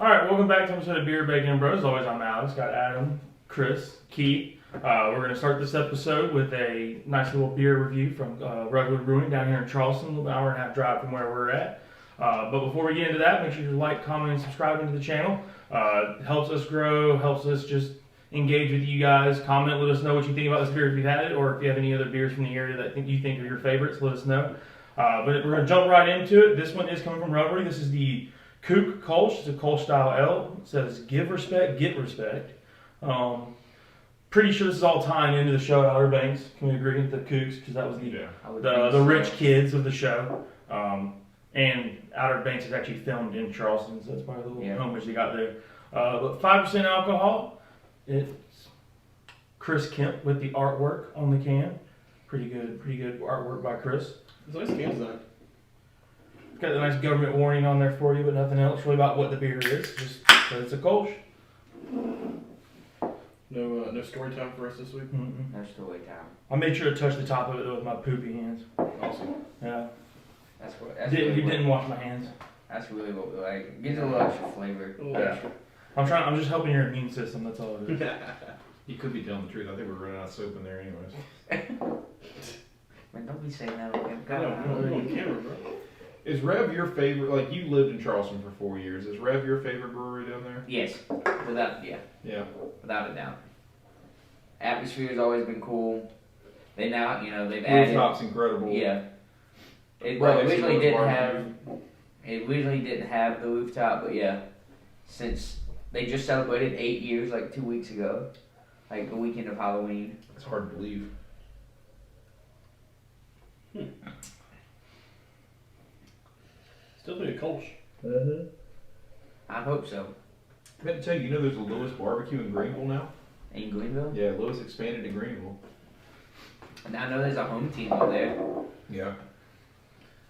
Alright, welcome back to episode of Beer, Bacon, and Bros. As always, I'm Alex, got Adam, Chris, Keith. We're going to start this episode with a nice little beer review from Revelry Brewing down here in Charleston, an hour and a half drive from where we're at. But before we get into that, make sure you like, comment, and subscribe to the channel. It helps us grow, helps us just engage with you guys. Comment, let us know what you think about this beer if you've had it, or if you have any other beers from the area that you think are your favorites, let us know. But we're going to jump right into it. This one is coming from Revelry. This is the Kook KOLSCH. It's a KOLSCH style ale. It says give respect, get respect. Pretty sure this is all tying into the show at Outer Banks. Can we agree with the Kooks? Because that was the rich kids of the show. And Outer Banks is actually filmed in Charleston, so that's probably a little homage they got there. But 5% alcohol. It's Chris Kemp with the artwork on the can. Pretty good artwork by Chris. It's a nice can design. Got a nice government warning on there for you, but nothing else really about what the beer is. Just that it's a KOLSCH. No story time for us this week? Mm-mm. No story time. I made sure to touch the top of it with my poopy hands. Awesome. Yeah. You didn't wash my hands. That's really what we like. It gives it a little extra flavor. I'm just helping your immune system, that's all it is. You could be telling the truth. I think we're running out of soap in there anyways. Man, don't be saying that again. No, on camera, bro. Is Rev your favorite? Like, you lived in Charleston for 4 years. Is Rev your favorite brewery down there? Yes, without a doubt. Atmosphere's always been cool. They now, they've added. Rooftop's incredible. Yeah. It Right originally next to didn't have the rooftop, but yeah, since they just celebrated 8 years, like 2 weeks ago, like the weekend of Halloween. It's hard to believe. Still be a KOLSCH. I hope so. I meant to tell you, there's a Lewis barbecue in Greenville now? In Greenville? Yeah, Lewis expanded to Greenville. And I know there's a home team out there. Yeah.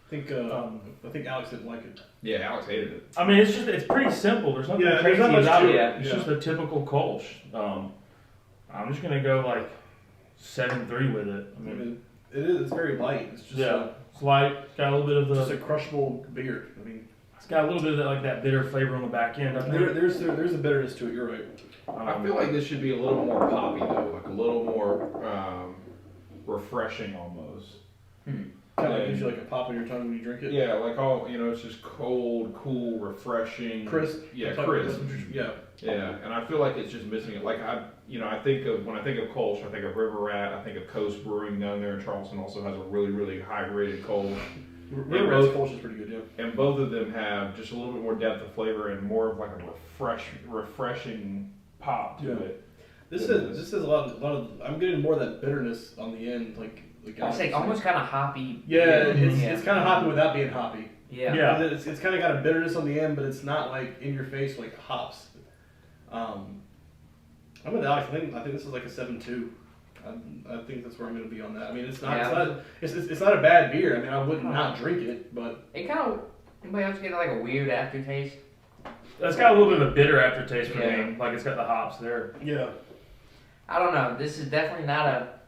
I think Alex didn't like it. Yeah, Alex hated it. I mean, it's pretty simple. There's nothing there's crazy not much about to it. it. It's just a typical KOLSCH. I'm just gonna go like 7.3 with it. I mean, it is. It's very light. It's just it's light. It's got a little bit of just a crushable beer. I mean, it's got a little bit of that bitter flavor on the back end. I think. there's a bitterness to it. You're right. I feel like this should be a little more poppy though, like a little more refreshing almost. Kind of like gives you like a pop in your tongue when you drink it. Yeah, like it's just cold, cool, refreshing, crisp. Yeah, crisp. Yeah. Yeah, and I feel like it's just missing it. Like when I think of KOLSCH, I think of River Rat. I think of Coast Brewing down there in Charleston. Also has a really, really high rated KOLSCH. River Rat's KOLSCH is pretty good, yeah. And both of them have just a little bit more depth of flavor and more of like a refreshing pop to it. This is a lot of. I'm getting more of that bitterness on the end, like. I'd say almost kind of hoppy. Yeah, it's kind of hoppy without being hoppy. Yeah. It's kind of got a bitterness on the end, but it's not like in your face like hops. I'm with Alex. I think this is like a 7.2. I think that's where I'm going to be on that. I mean, it's not a bad beer. I mean, I wouldn't not drink it, but it kind of. Anybody else get like a weird aftertaste? It's got a little bit of a bitter aftertaste for me. Like it's got the hops there. Yeah. I don't know. This is definitely not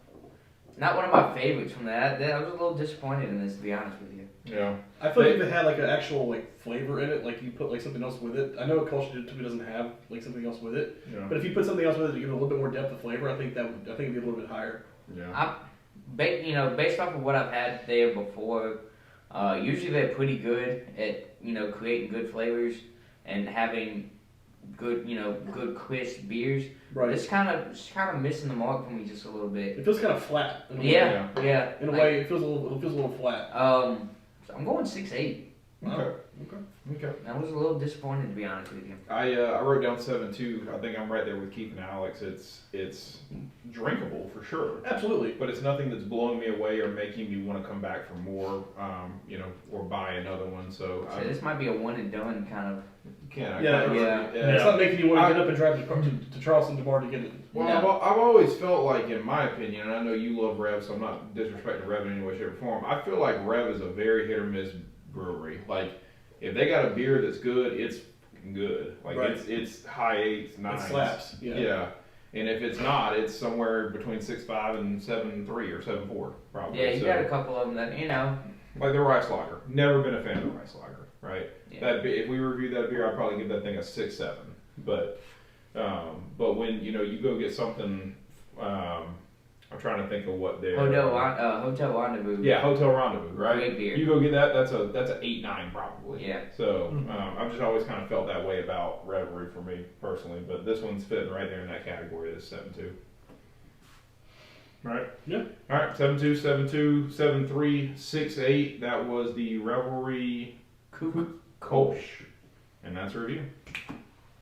one of my favorites from that. I was a little disappointed in this, to be honest with you. Yeah. I feel like if it had like an actual like flavor in it, like you put like something else with it. I know KOLSCH typically doesn't have like something else with it. Yeah. But if you put something else with it to give it a little bit more depth of flavor, I think it'd be a little bit higher. Yeah. Based off of what I've had there before, usually they're pretty good at creating good flavors and having good crisp beers. Right. It's kind of missing the mark for me just a little bit. It feels kind of flat. In a way. Yeah. In a way, it feels a little flat. So I'm going 6.8. Wow. Okay. I was a little disappointed, to be honest with you. I wrote down 7.2. I think I'm right there with Keith and Alex. It's drinkable for sure. Absolutely. But it's nothing that's blowing me away or making me want to come back for more, or buy another one. So this might be a one and done kind of. It's not making you want to get up and drive to Charleston tomorrow to get it. Well, I've always felt like, in my opinion, and I know you love Rev, so I'm not disrespecting Rev in any way, shape, or form. I feel like Rev is a very hit or miss brewery. Like, if they got a beer that's good, it's good. Like it's high 8s, 9s. It slaps. Yeah. And if it's not, it's somewhere between 6.5 and 7.3 or 7.4, probably. Yeah, you got a couple of them that like the rice lager. Never been a fan of the rice lager. right? Yeah. If we review that beer, I'd probably give that thing a 6-7. But when you go get something, I'm trying to think of what they're Hotel Rendezvous. Yeah, Hotel Rendezvous, right? Great beer. You go get that. That's an 8-9 probably. Yeah. So I've just always kind of felt that way about Revelry for me personally, but this one's fitting right there in that category. This 7-2. Right. Yeah. All right, 7-2, 7-2, 7-3, 6-8. That was the Revelry Kook. KOLSCH, and that's a review.